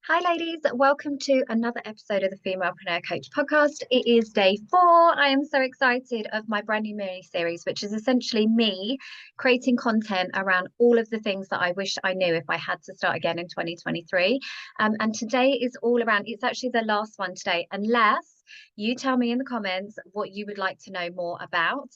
Hi, ladies. Welcome to another episode of the Femalepreneur Coach podcast. It is day 4. I am so excited of my brand new mini series, which is essentially me creating content around all of the things that I wish I knew if I had to start again in 2023. And today is all around, it's actually the last one today, unless you tell me in the comments what you would like to know more about.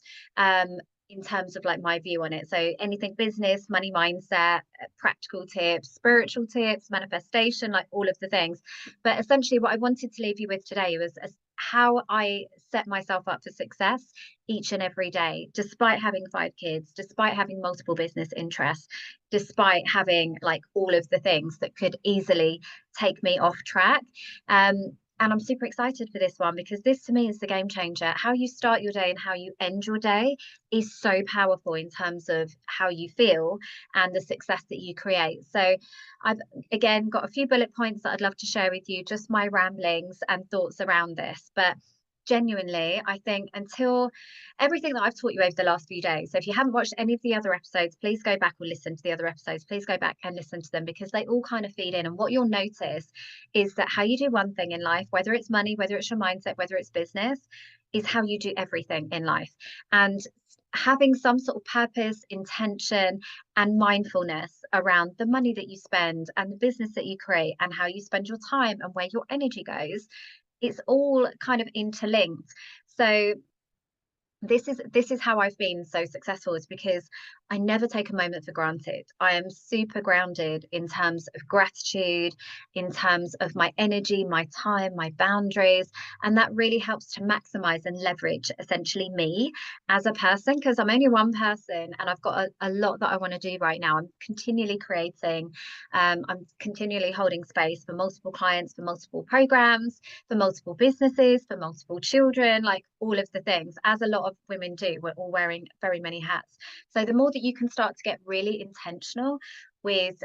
In terms of like my view on it. So anything business, money mindset, practical tips, spiritual tips, manifestation, like all of the things. But essentially what I wanted to leave you with today was how I set myself up for success each and every day, despite having 5 kids, despite having multiple business interests, despite having like all of the things that could easily take me off track. And I'm super excited for this one because this to me is the game changer. How you start your day and how you end your day is so powerful in terms of how you feel and the success that you create. So I've again got a few bullet points that I'd love to share with you, just my ramblings and thoughts around this. But genuinely, I think until everything that I've taught you over the last few days. So if you haven't watched any of the other episodes, please go back or listen to the other episodes. Please go back and listen to them because they all kind of feed in. And what you'll notice is that how you do one thing in life, whether it's money, whether it's your mindset, whether it's business, is how you do everything in life. And having some sort of purpose, intention, and mindfulness around the money that you spend and the business that you create and how you spend your time and where your energy goes, it's all kind of interlinked. So this is how I've been so successful, is because I never take a moment for granted. I am super grounded in terms of gratitude, in terms of my energy, my time, my boundaries, and that really helps to maximize and leverage essentially me as a person, because I'm only one person and I've got a lot that I want to do right now. I'm continually creating, I'm continually holding space for multiple clients, for multiple programs, for multiple businesses, for multiple children, like all of the things, as a lot of women do. We're all wearing very many hats. So the more that you can start to get really intentional with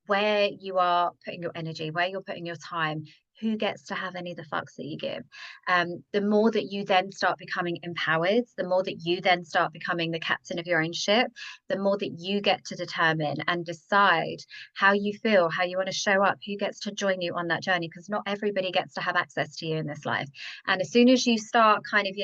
where you are putting your energy, where you're putting your time, who gets to have any of the fucks that you give, the more that you then start becoming empowered, the more that you then start becoming the captain of your own ship, the more that you get to determine and decide how you feel, how you want to show up, who gets to join you on that journey, because not everybody gets to have access to you in this life. And as soon as you start kind of,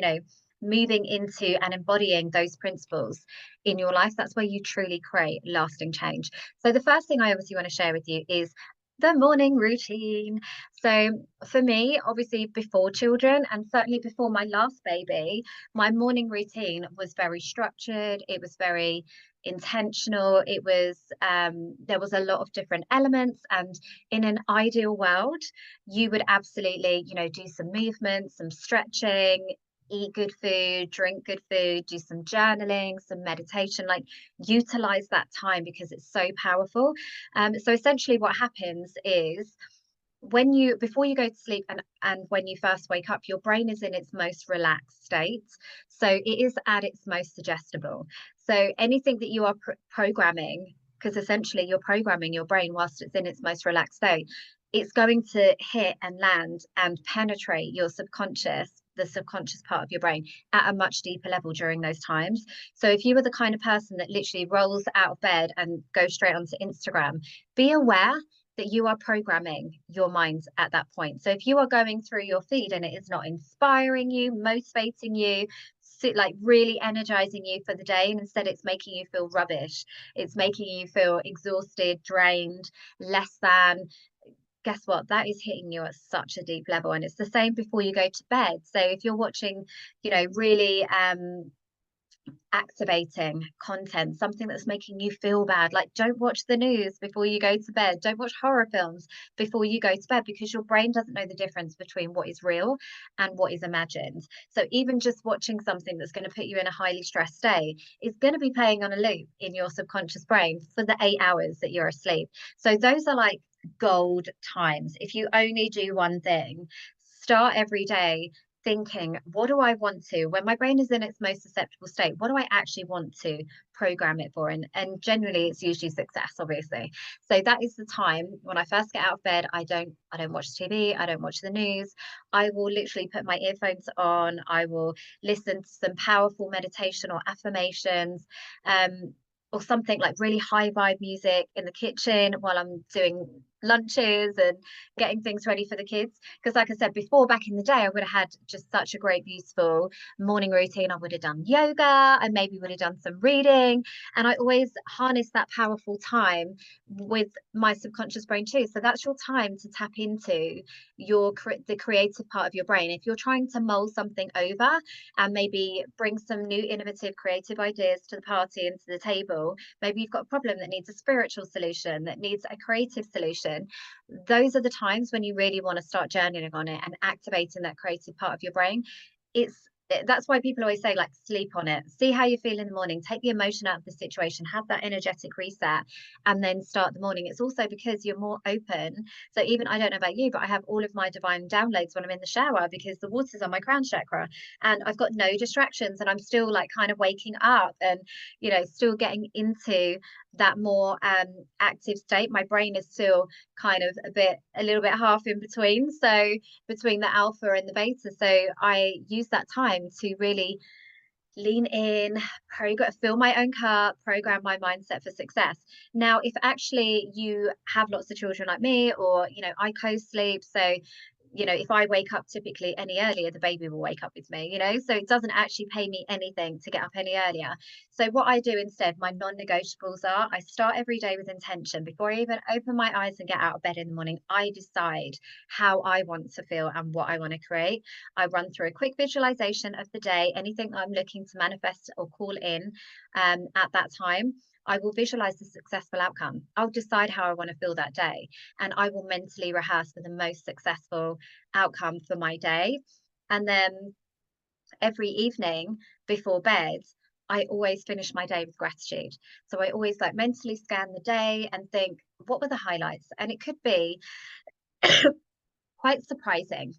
moving into and embodying those principles in your life, that's where you truly create lasting change. So the first thing I obviously want to share with you is the morning routine. So for me, obviously before children and certainly before my last baby, my morning routine was very structured. It was very intentional. It was there was a lot of different elements, and in an ideal world you would absolutely do some movement, some stretching, eat good food, drink good food, do some journaling, some meditation, like utilize that time because it's so powerful. So essentially what happens is before you go to sleep and when you first wake up, your brain is in its most relaxed state. So it is at its most suggestible. So anything that you are programming, because essentially you're programming your brain whilst it's in its most relaxed state, it's going to hit and land and penetrate your the subconscious part of your brain at a much deeper level during those times. So if you were the kind of person that literally rolls out of bed and goes straight onto Instagram, be aware that you are programming your mind at that point. So if you are going through your feed and it is not inspiring you, motivating you, like really energizing you for the day, and instead it's making you feel rubbish, it's making you feel exhausted, drained, less than, guess what? That is hitting you at such a deep level. And it's the same before you go to bed. So if you're watching, really activating content, something that's making you feel bad, like don't watch the news before you go to bed, don't watch horror films before you go to bed, because your brain doesn't know the difference between what is real and what is imagined. So even just watching something that's going to put you in a highly stressed state is going to be playing on a loop in your subconscious brain for the 8 hours that you're asleep. So those are like gold times. If you only do one thing, start every day thinking, what do I want to, when my brain is in its most susceptible state, what do I actually want to program it for? And generally it's usually success, obviously. So that is the time when I first get out of bed. I don't watch TV, I don't watch the news. I will literally put my earphones on, I will listen to some powerful meditation or affirmations, or something like really high vibe music in the kitchen while I'm doing lunches and getting things ready for the kids. Because like I said before, back in the day, I would have had just such a great, beautiful morning routine. I would have done yoga, I maybe would have done some reading, and I always harness that powerful time with my subconscious brain too. So that's your time to tap into the creative part of your brain. If you're trying to mull something over and maybe bring some new innovative creative ideas to the party and to the table, maybe you've got a problem that needs a spiritual solution, that needs a creative solution, those are the times when you really want to start journaling on it and activating that creative part of your brain. That's why people always say, like, sleep on it, see how you feel in the morning, take the emotion out of the situation, have that energetic reset, and then start the morning. It's also because you're more open. So even, I don't know about you, but I have all of my divine downloads when I'm in the shower, because the water's on my crown chakra and I've got no distractions, and I'm still like kind of waking up and, still getting into that more active state. My brain is still kind of a little bit half in between, so between the alpha and the beta. So I use that time to really lean in, fill my own cup, program my mindset for success. Now, if actually you have lots of children like me, or I co-sleep, so if I wake up typically any earlier, the baby will wake up with me, so it doesn't actually pay me anything to get up any earlier. So what I do instead, my non-negotiables are, I start every day with intention. Before I even open my eyes and get out of bed in the morning, I decide how I want to feel and what I want to create. I run through a quick visualization of the day, anything I'm looking to manifest or call in at that time. I will visualize the successful outcome. I'll decide how I want to feel that day, and I will mentally rehearse for the most successful outcome for my day. And then every evening before bed, I always finish my day with gratitude. So I always like mentally scan the day and think, what were the highlights? And it could be quite surprising.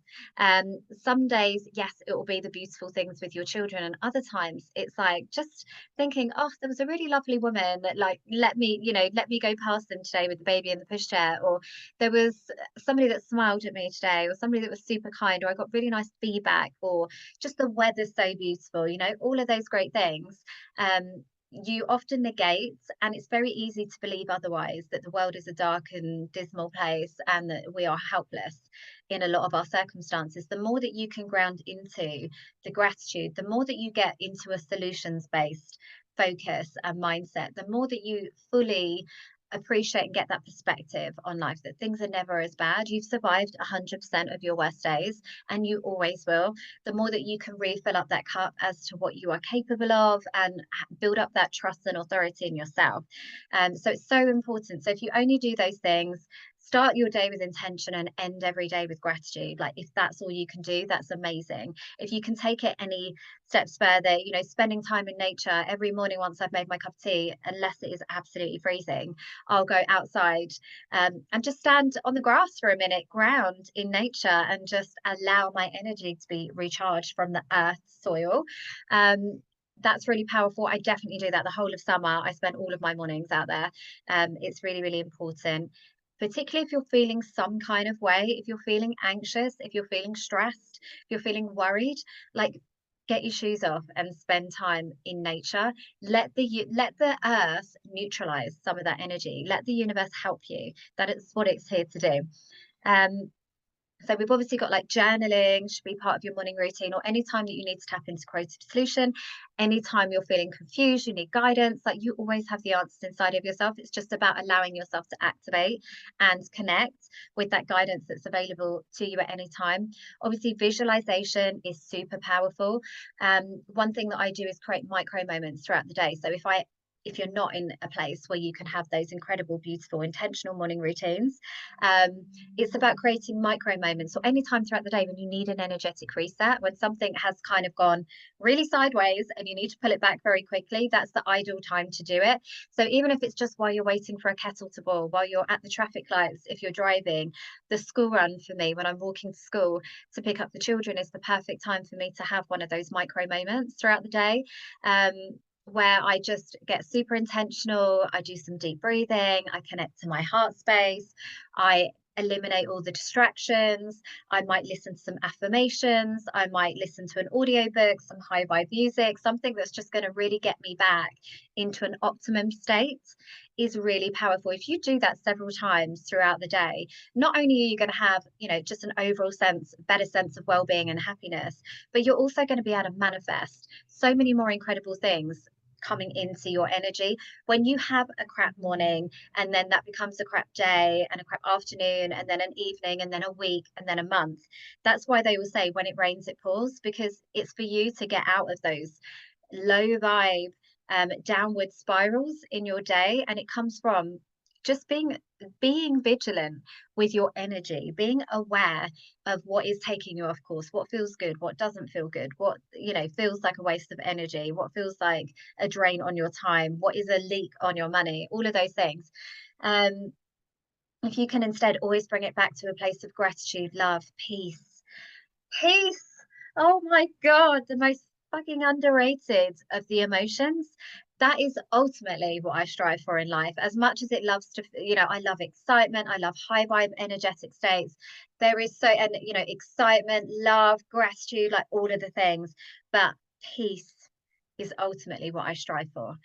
Some days, yes, it will be the beautiful things with your children, and other times it's like just thinking, oh, there was a really lovely woman that like let me go past them today with the baby in the pushchair, or there was somebody that smiled at me today, or somebody that was super kind, or I got really nice feedback, or just the weather's so beautiful, all of those great things. You often negate, and it's very easy to believe otherwise, that the world is a dark and dismal place and that we are helpless in a lot of our circumstances. The more that you can ground into the gratitude, the more that you get into a solutions based focus and mindset, the more that you fully appreciate and get that perspective on life, that things are never as bad. You've survived 100% of your worst days, and you always will. The more that you can refill up that cup as to what you are capable of, and build up that trust and authority in yourself. So it's so important. So if you only do those things, start your day with intention and end every day with gratitude. Like, if that's all you can do, that's amazing. If you can take it any steps further, spending time in nature every morning once I've made my cup of tea, unless it is absolutely freezing, I'll go outside and just stand on the grass for a minute, ground in nature, and just allow my energy to be recharged from the earth soil. That's really powerful. I definitely do that the whole of summer. I spend all of my mornings out there. It's really, really important, particularly if you're feeling some kind of way, if you're feeling anxious, if you're feeling stressed, if you're feeling worried, like, get your shoes off and spend time in nature. Let the earth neutralize some of that energy. Let the universe help you. That is what it's here to do. So we've obviously got like journaling should be part of your morning routine, or any time that you need to tap into creative solution, anytime you're feeling confused, you need guidance, like, you always have the answers inside of yourself. It's just about allowing yourself to activate and connect with that guidance that's available to you at any time. Obviously, visualization is super powerful. One thing that I do is create micro moments throughout the day. So if you're not in a place where you can have those incredible, beautiful, intentional morning routines, it's about creating micro moments, or any time throughout the day when you need an energetic reset, when something has kind of gone really sideways and you need to pull it back very quickly. That's the ideal time to do it. So even if it's just while you're waiting for a kettle to boil, while you're at the traffic lights, if you're driving, the school run for me, when I'm walking to school to pick up the children, is the perfect time for me to have one of those micro moments throughout the day. Where I just get super intentional. I do some deep breathing, I connect to my heart space, I eliminate all the distractions. I might listen to some affirmations. I might listen to an audiobook, some high vibe music, something that's just going to really get me back into an optimum state is really powerful. If you do that several times throughout the day, not only are you going to have, just an overall better sense of well-being and happiness, but you're also going to be able to manifest so many more incredible things coming into your energy. When you have a crap morning and then that becomes a crap day and a crap afternoon and then an evening and then a week and then a month, that's why they will say when it rains it pours, because it's for you to get out of those low vibe downward spirals in your day. And it comes from just being vigilant with your energy, being aware of what is taking you off course, what feels good, what doesn't feel good, what feels like a waste of energy, what feels like a drain on your time, what is a leak on your money, all of those things. If you can instead always bring it back to a place of gratitude, love, peace. Oh my God, the most fucking underrated of the emotions. That is ultimately what I strive for in life. As much as it loves to, I love excitement. I love high vibe, energetic states. There is excitement, love, gratitude, like all of the things. But peace is ultimately what I strive for,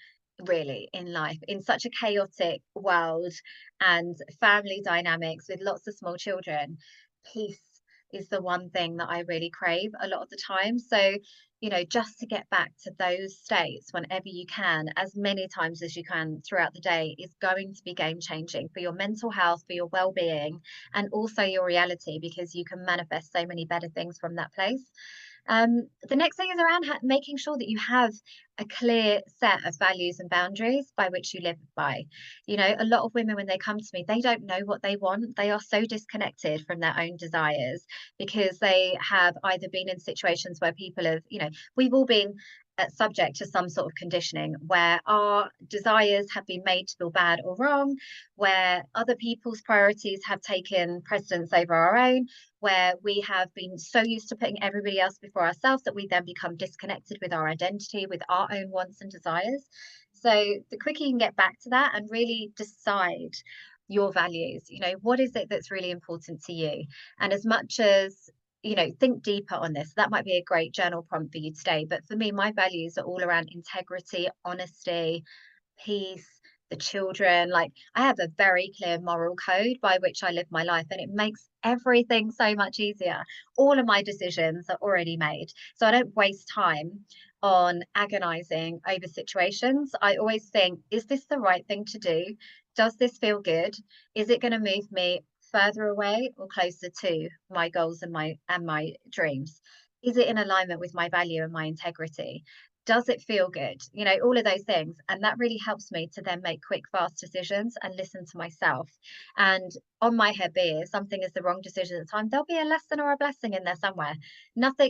really, in life, in such a chaotic world and family dynamics with lots of small children. Peace is the one thing that I really crave a lot of the time. So, just to get back to those states whenever you can, as many times as you can throughout the day, is going to be game changing for your mental health, for your well being, and also your reality, because you can manifest so many better things from that place. The next thing is around making sure that you have a clear set of values and boundaries by which you live by. A lot of women, when they come to me, they don't know what they want. They are so disconnected from their own desires because they have either been in situations where people have, we've all been subject to some sort of conditioning where our desires have been made to feel bad or wrong, where other people's priorities have taken precedence over our own, where we have been so used to putting everybody else before ourselves that we then become disconnected with our identity, with our own wants and desires. So the quicker you can get back to that and really decide your values, what is it that's really important to you? And as much as think deeper on this. That might be a great journal prompt for you today. But for me, my values are all around integrity, honesty, peace, the children. Like, I have a very clear moral code by which I live my life, and it makes everything so much easier. All of my decisions are already made. So I don't waste time on agonizing over situations. I always think, is this the right thing to do? Does this feel good? Is it going to move me further away or closer to my goals and my dreams? Is it in alignment with my value and my integrity? Does it feel good? All of those things. And that really helps me to then make quick, fast decisions and listen to myself. And on my head, be it something is the wrong decision at the time, there'll be a lesson or a blessing in there somewhere.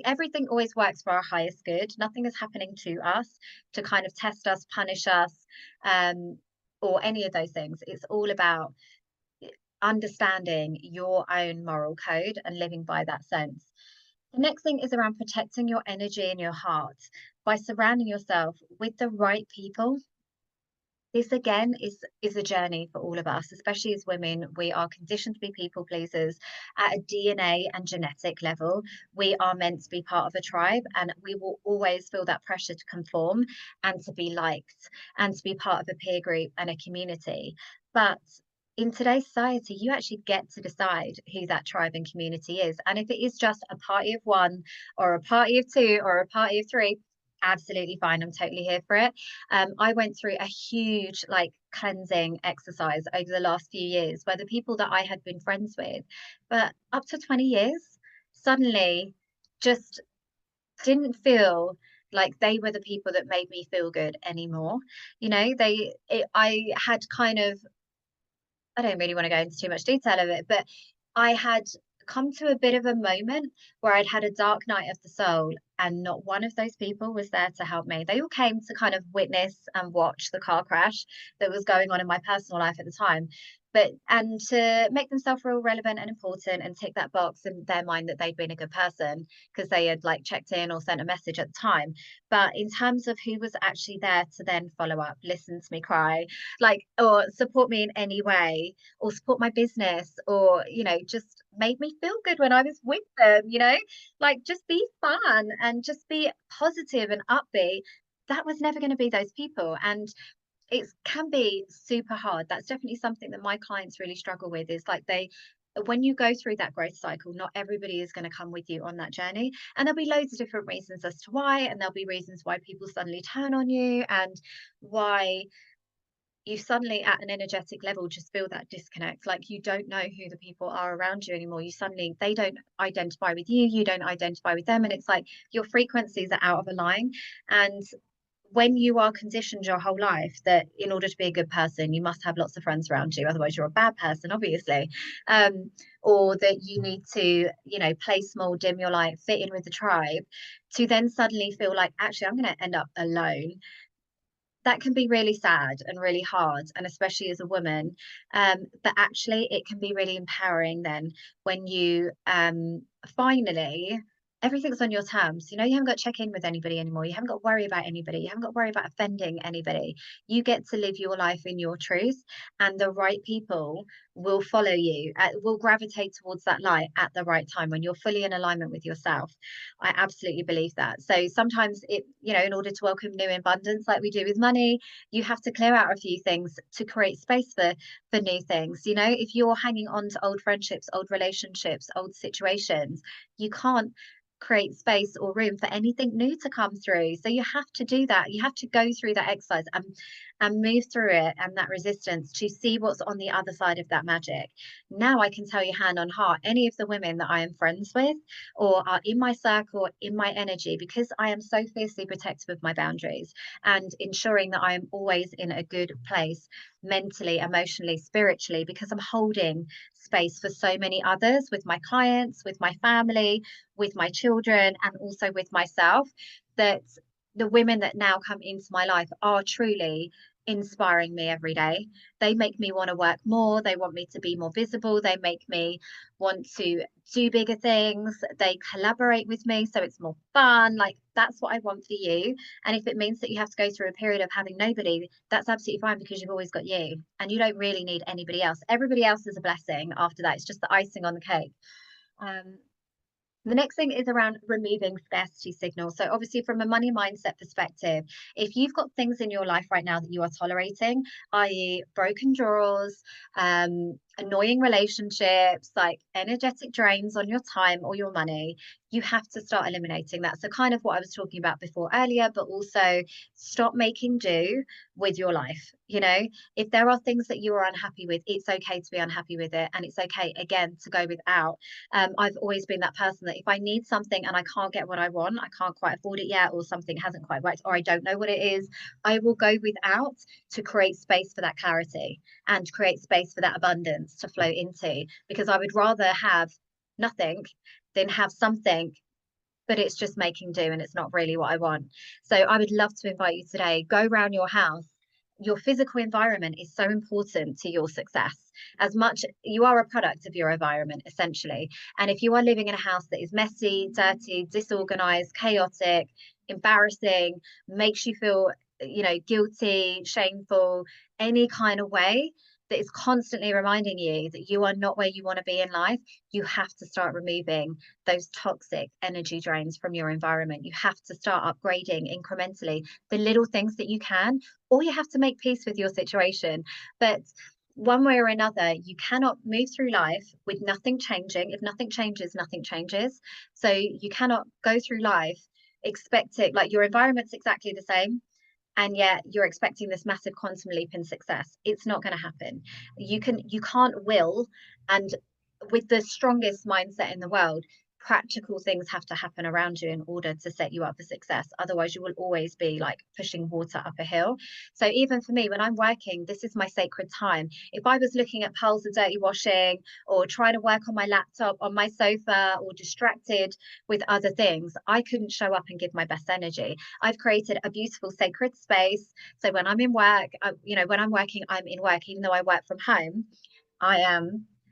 Everything always works for our highest good. Nothing is happening to us to kind of test us, punish us, or any of those things. It's all about understanding your own moral code and living by that sense. The next thing is around protecting your energy and your heart by surrounding yourself with the right people. This again is a journey for all of us, especially as women. We are conditioned to be people pleasers at a DNA and genetic level. We are meant to be part of a tribe, and we will always feel that pressure to conform and to be liked and to be part of a peer group and a community. But in today's society, you actually get to decide who that tribe and community is. And if it is just a party of one or a party of two or a party of three, absolutely fine. I'm totally here for it. I went through a huge cleansing exercise over the last few years where the people that I had been friends with for up to 20 years suddenly just didn't feel like they were the people that made me feel good anymore. I had kind of, I don't really want to go into too much detail of it, but I had come to a bit of a moment where I'd had a dark night of the soul, and not one of those people was there to help me. They all came to kind of witness and watch the car crash that was going on in my personal life at the time. and to make themselves feel relevant and important and tick that box in their mind that they'd been a good person because they had like checked in or sent a message at the time. But in terms of who was actually there to then follow up, listen to me cry, like, or support me in any way, or support my business, or, you know, just made me feel good when I was with them, you know, like just be fun and just be positive and upbeat. That was never going to be those people. And it can be super hard. That's definitely something that my clients really struggle with, is like when you go through that growth cycle, not everybody is going to come with you on that journey. And there'll be loads of different reasons as to why, and there'll be reasons why people suddenly turn on you, and why you suddenly at an energetic level just feel that disconnect. Like you don't know who the people are around you anymore. They don't identify with you, you don't identify with them. And it's like your frequencies are out of a line. And when you are conditioned your whole life that in order to be a good person, you must have lots of friends around you, otherwise you're a bad person, obviously. Or that you need to, you know, play small, dim your light, fit in with the tribe, to then suddenly feel like, actually, I'm going to end up alone. That can be really sad and really hard, and especially as a woman. But actually, it can be really empowering then when you finally everything's on your terms. You know, you haven't got to check in with anybody anymore. You haven't got to worry about anybody. You haven't got to worry about offending anybody. You get to live your life in your truth, and the right people will follow you, will gravitate towards that light at the right time when you're fully in alignment with yourself. I absolutely believe that. So sometimes you know, in order to welcome new abundance, like we do with money, you have to clear out a few things to create space for new things. You know, if you're hanging on to old friendships, old relationships, old situations, you can't create space or room for anything new to come through. So you have to do that. You have to go through that exercise and move through it and that resistance to see what's on the other side of that magic. Now I can tell you hand on heart, any of the women that I am friends with or are in my circle, in my energy, because I am so fiercely protective of my boundaries and ensuring that I am always in a good place mentally, emotionally, spiritually, because I'm holding space for so many others, with my clients, with my family, with my children, and also with myself, that the women that now come into my life are truly inspiring me every day. They make me want to work more. They want me to be more visible. They make me want to do bigger things. They collaborate with me so it's more fun. Like that's what I want for you. And if it means that you have to go through a period of having nobody, that's absolutely fine, because you've always got you and you don't really need anybody else. Everybody else is a blessing after that. It's just the icing on the cake. The next thing is around removing scarcity signals. So obviously from a money mindset perspective, if you've got things in your life right now that you are tolerating, i.e. broken drawers, annoying relationships, like energetic drains on your time or your money, you have to start eliminating that. So kind of what I was talking about before earlier, but also stop making do with your life. You know, if there are things that you are unhappy with, it's okay to be unhappy with it. And it's okay, again, to go without. I've always been that person that if I need something and I can't get what I want, I can't quite afford it yet, or something hasn't quite worked, or I don't know what it is, I will go without to create space for that clarity and create space for that abundance to flow into, because I would rather have nothing than have something but it's just making do and it's not really what I want. So I would love to invite you today, go around your house. Your physical environment is so important to your success. As much you are a product of your environment, essentially. And if you are living in a house that is messy, dirty, disorganized, chaotic, embarrassing, makes you feel, you know, guilty, shameful, any kind of way, that is constantly reminding you that you are not where you want to be in life, you have to start removing those toxic energy drains from your environment. You have to start upgrading incrementally the little things that you can, or you have to make peace with your situation. But one way or another, you cannot move through life with nothing changing. If nothing changes, nothing changes. So you cannot go through life expecting, like, your environment's exactly the same, and yet you're expecting this massive quantum leap in success. It's not going to happen. You can't will. And with the strongest mindset in the world, practical things have to happen around you in order to set you up for success. Otherwise you will always be like pushing water up a hill. So even for me, when I'm working, this is my sacred time. If I was looking at piles of dirty washing or trying to work on my laptop on my sofa or distracted with other things, I couldn't show up and give my best energy. I've created a beautiful sacred space. So when I'm in work, you know, when I'm working, I'm in work, even though I work from home.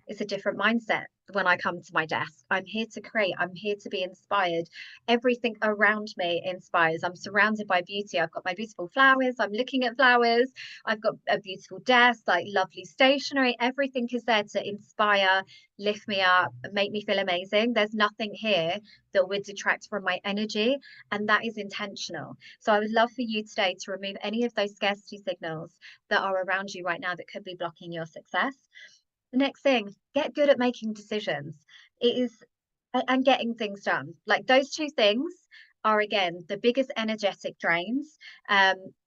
It's a different mindset when I come to my desk. I'm here to create, I'm here to be inspired. Everything around me inspires. I'm surrounded by beauty. I've got my beautiful flowers. I'm looking at flowers. I've got a beautiful desk, like lovely stationery. Everything is there to inspire, lift me up, make me feel amazing. There's nothing here that would detract from my energy, and that is intentional. So I would love for you today to remove any of those scarcity signals that are around you right now that could be blocking your success. The next thing, get good at making decisions. It is, and getting things done. Like those two things are again the biggest energetic drains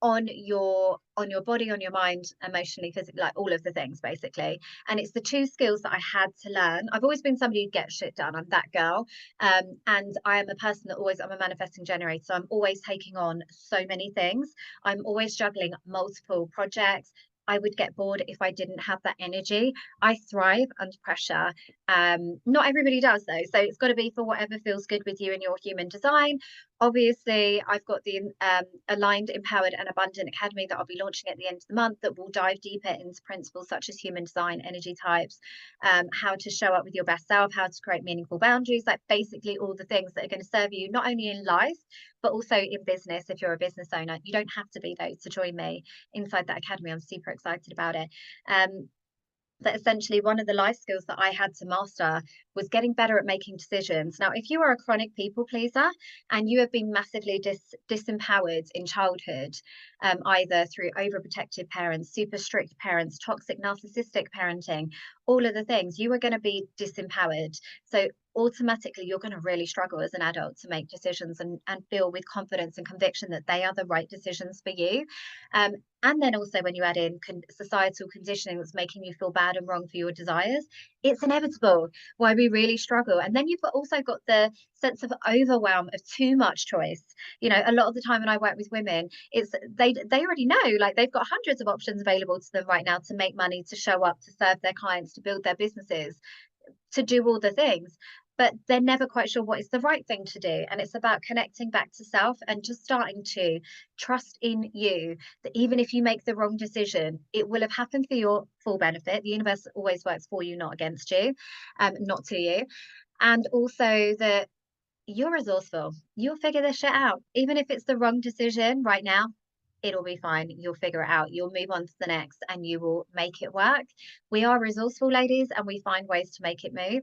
on your body, on your mind, emotionally, physically, like all of the things basically. And it's the two skills that I had to learn. I've always been somebody who gets shit done. I'm that girl. And I am a person that always, I'm a manifesting generator. So I'm always taking on so many things. I'm always juggling multiple projects. I would get bored if I didn't have that energy. I thrive under pressure. Not everybody does though. So it's got to be for whatever feels good with you and your human design. Obviously, I've got the Aligned, Empowered and Abundant Academy that I'll be launching at the end of the month that will dive deeper into principles such as human design, energy types, how to show up with your best self, how to create meaningful boundaries, like basically all the things that are going to serve you not only in life, but also in business. If you're a business owner, you don't have to be though to join me inside that academy. I'm super excited about it. That essentially one of the life skills that I had to master was getting better at making decisions. Now, if you are a chronic people pleaser and you have been massively disempowered in childhood, either through overprotective parents, super strict parents, toxic narcissistic parenting, all of the things, you are going to be disempowered. So automatically you're going to really struggle as an adult to make decisions and feel with confidence and conviction that they are the right decisions for you. And then also when you add in societal conditioning that's making you feel bad and wrong for your desires, it's inevitable why we really struggle. And then you've also got the sense of overwhelm of too much choice. You know, a lot of the time when I work with women, it's they already know, like they've got hundreds of options available to them right now to make money, to show up, to serve their clients, to build their businesses, to do all the things, but they're never quite sure what is the right thing to do. And it's about connecting back to self and just starting to trust in you that even if you make the wrong decision, it will have happened for your full benefit. The universe always works for you, not against you, not to you. And also that you're resourceful. You'll figure this shit out. Even if it's the wrong decision right now, it'll be fine. You'll figure it out. You'll move on to the next and you will make it work. We are resourceful, ladies, and we find ways to make it move.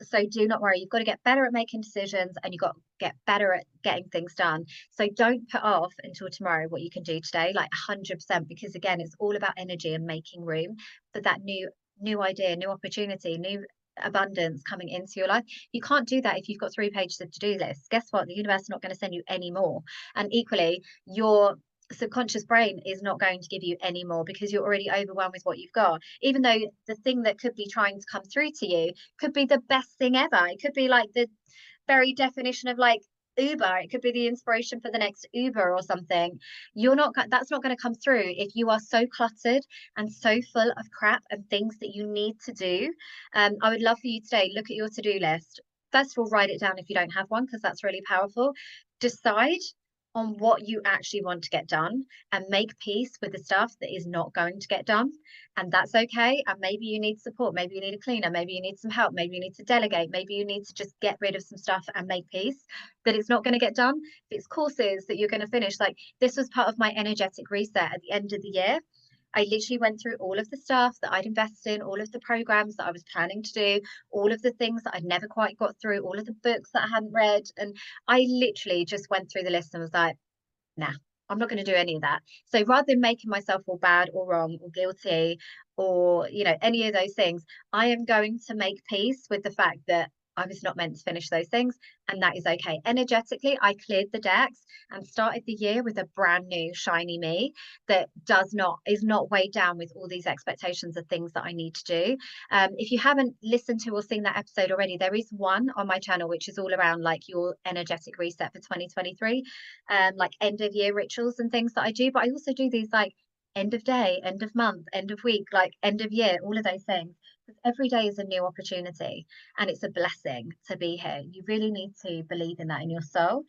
So do not worry. You've got to get better at making decisions and you've got to get better at getting things done. So don't put off until tomorrow what you can do today, like 100%, because again, it's all about energy and making room for that new idea, new opportunity, new abundance coming into your life. You can't do that if you've got 3 pages of to-do lists. Guess what? The universe is not going to send you any more. And equally, your subconscious brain is not going to give you any more because you're already overwhelmed with what you've got, even though the thing that could be trying to come through to you could be the best thing ever. It could be like the very definition of like Uber. It could be the inspiration for the next Uber or something. That's not going to come through if you are so cluttered and so full of crap and things that you need to do. I would love for you today, look at your to-do list. First of all, write it down if you don't have one, because that's really powerful. Decide on what you actually want to get done and make peace with the stuff that is not going to get done. And that's okay. And maybe you need support. Maybe you need a cleaner. Maybe you need some help. Maybe you need to delegate. Maybe you need to just get rid of some stuff and make peace that it's not going to get done. If it's courses that you're going to finish, like this was part of my energetic reset at the end of the year. I literally went through all of the stuff that I'd invested in, all of the programs that I was planning to do, all of the things that I'd never quite got through, all of the books that I hadn't read. And I literally just went through the list and was like, nah, I'm not going to do any of that. So rather than making myself feel bad or wrong or guilty or, you know, any of those things, I am going to make peace with the fact that I was not meant to finish those things. And that is okay. Energetically, I cleared the decks and started the year with a brand new shiny me that is not weighed down with all these expectations of things that I need to do. If you haven't listened to or seen that episode already, there is one on my channel which is all around like your energetic reset for 2023, like end of year rituals and things that I do. But I also do these like end of day, end of month, end of week, like end of year, all of those things. Because every day is a new opportunity and it's a blessing to be here. You really need to believe in that in your soul.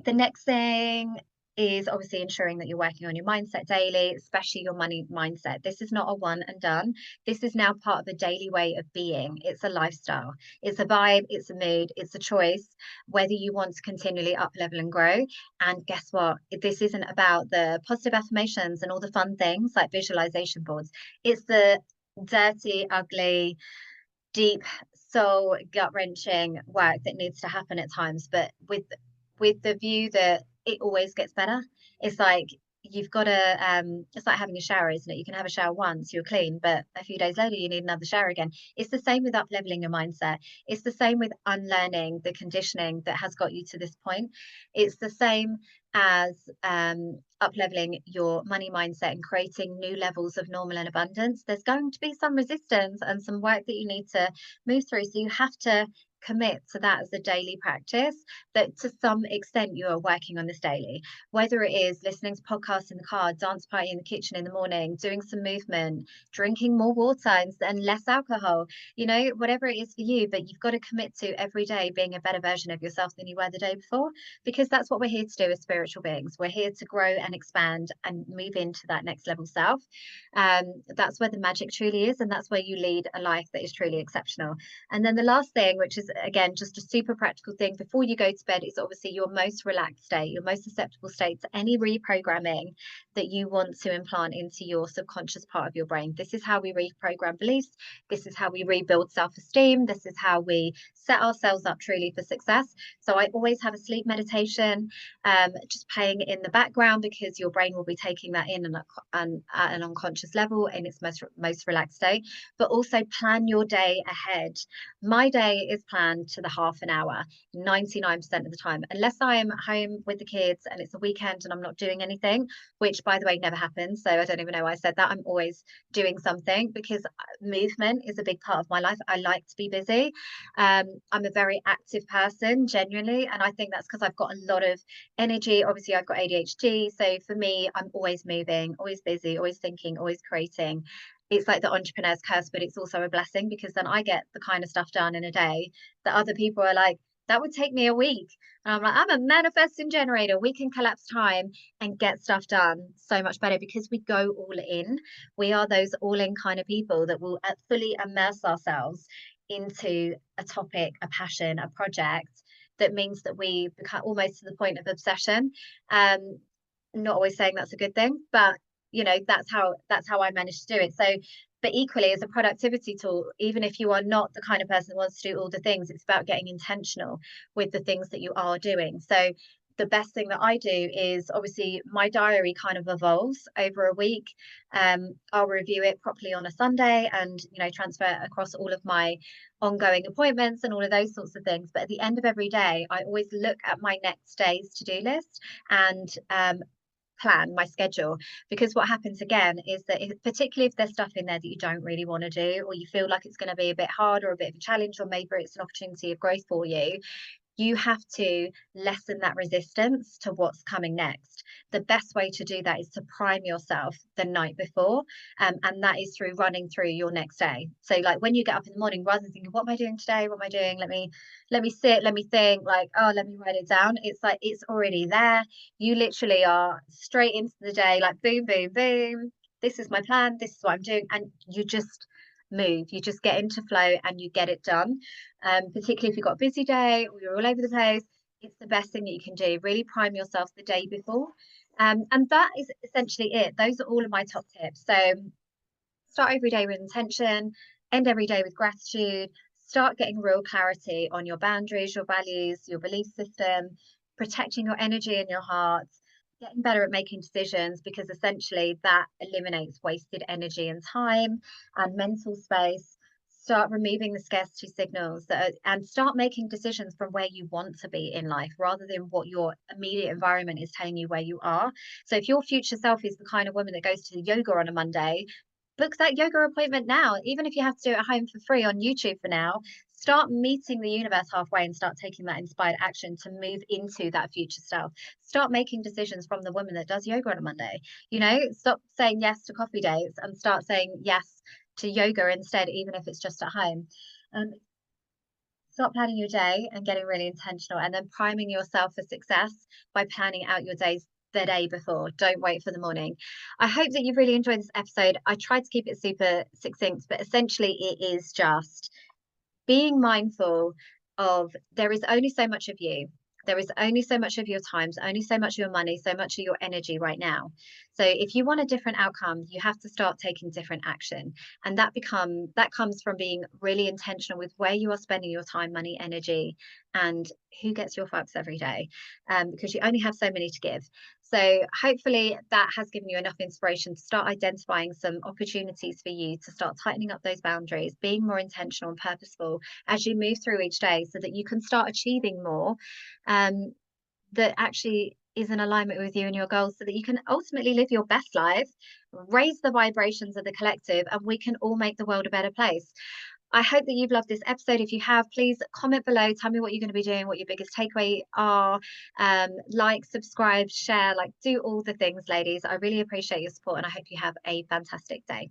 The next thing is obviously ensuring that you're working on your mindset daily, especially your money mindset. This is not a one and done. This is now part of a daily way of being. It's a lifestyle, it's a vibe, it's a mood, it's a choice, whether you want to continually up level and grow. And guess what? This isn't about the positive affirmations and all the fun things like visualization boards. It's the dirty, ugly, deep, soul gut-wrenching work that needs to happen at times, but with the view that it always gets better. It's like you've got to it's like having a shower, isn't it? You can have a shower once, you're clean, but a few days later you need another shower again. It's the same with up leveling your mindset. It's the same with unlearning the conditioning that has got you to this point. It's the same as up leveling your money mindset and creating new levels of normal and abundance. There's going to be some resistance and some work that you need to move through, so you have to commit to that as a daily practice, that to some extent you are working on this daily, whether it is listening to podcasts in the car, dance party in the kitchen in the morning, doing some movement, drinking more water and less alcohol, whatever it is for you. But you've got to commit to every day being a better version of yourself than you were the day before, because that's what we're here to do as spiritual beings. We're here to grow and expand and move into that next level self. That's where the magic truly is, and that's where you lead a life that is truly exceptional. And then the last thing, which is again just a super practical thing before you go to bed, is obviously your most relaxed state, your most susceptible state to any reprogramming that you want to implant into your subconscious part of your brain. This is how we reprogram beliefs. This is how we rebuild self-esteem. This is how we set ourselves up truly for success. So I always have a sleep meditation just playing in the background, because your brain will be taking that in and at an unconscious level in its most relaxed state. But also plan your day ahead. My day is planned to the half an hour 99% of the time, unless I am at home with the kids and it's a weekend and I'm not doing anything, which by the way never happens, so I don't even know why I said that. I'm always doing something, because movement is a big part of my life. I like to be busy. I'm a very active person genuinely, and I think that's because I've got a lot of energy. Obviously I've got ADHD, so for me, I'm always moving, always busy, always thinking, always creating. It's like the entrepreneur's curse, but it's also a blessing, because then I get the kind of stuff done in a day that other people are like, that would take me a week. And I'm like, I'm a manifesting generator. We can collapse time and get stuff done so much better, because we go all in. We are those all in kind of people that will fully immerse ourselves into a topic, a passion, a project, that means that we become almost to the point of obsession. Not always saying that's a good thing, but that's how I managed to do it. So, but equally as a productivity tool, even if you are not the kind of person that wants to do all the things, it's about getting intentional with the things that you are doing. So the best thing that I do is, obviously my diary kind of evolves over a week. I'll review it properly on a Sunday and transfer it across all of my ongoing appointments and all of those sorts of things. But at the end of every day, I always look at my next day's to-do list and plan my schedule, because what happens again is that particularly if there's stuff in there that you don't really want to do, or you feel like it's going to be a bit hard or a bit of a challenge, or maybe it's an opportunity of growth for you, you have to lessen that resistance to what's coming next. The best way to do that is to prime yourself the night before, and that is through running through your next day. So like when you get up in the morning, rather than thinking, what am I doing today, what am I doing, let me sit, let me think, like, oh, let me write it down. It's like it's already there. You literally are straight into the day, like boom boom boom, this is my plan, this is what I'm doing, and you just move, you just get into flow and you get it done. Particularly if you've got a busy day or you're all over the place, it's the best thing that you can do. Really prime yourself the day before. And that is essentially it. Those are all of my top tips. So start every day with intention, end every day with gratitude, start getting real clarity on your boundaries, your values, your belief system, protecting your energy and your heart, getting better at making decisions, because essentially that eliminates wasted energy and time and mental space. Start removing the scarcity signals and start making decisions from where you want to be in life, rather than what your immediate environment is telling you where you are. So if your future self is the kind of woman that goes to yoga on a Monday, book that yoga appointment now, even if you have to do it at home for free on YouTube for now. Start meeting the universe halfway and start taking that inspired action to move into that future self. Start making decisions from the woman that does yoga on a Monday. Stop saying yes to coffee dates and start saying yes to yoga instead, even if it's just at home. Start planning your day and getting really intentional, and then priming yourself for success by planning out your days the day before. Don't wait for the morning. I hope that you've really enjoyed this episode. I tried to keep it super succinct, but essentially it is just being mindful of there is only so much of you. There is only so much of your time, only so much of your money, so much of your energy right now. So if you want a different outcome, you have to start taking different action. And that comes from being really intentional with where you are spending your time, money, energy, and who gets your fucks every day. Because you only have so many to give. So hopefully that has given you enough inspiration to start identifying some opportunities for you to start tightening up those boundaries, being more intentional and purposeful as you move through each day so that you can start achieving more that actually is in alignment with you and your goals so that you can ultimately live your best life, raise the vibrations of the collective, and we can all make the world a better place. I hope that you've loved this episode. If you have, please comment below. Tell me what you're going to be doing, what your biggest takeaway are. Like, subscribe, share, like do all the things, ladies. I really appreciate your support and I hope you have a fantastic day.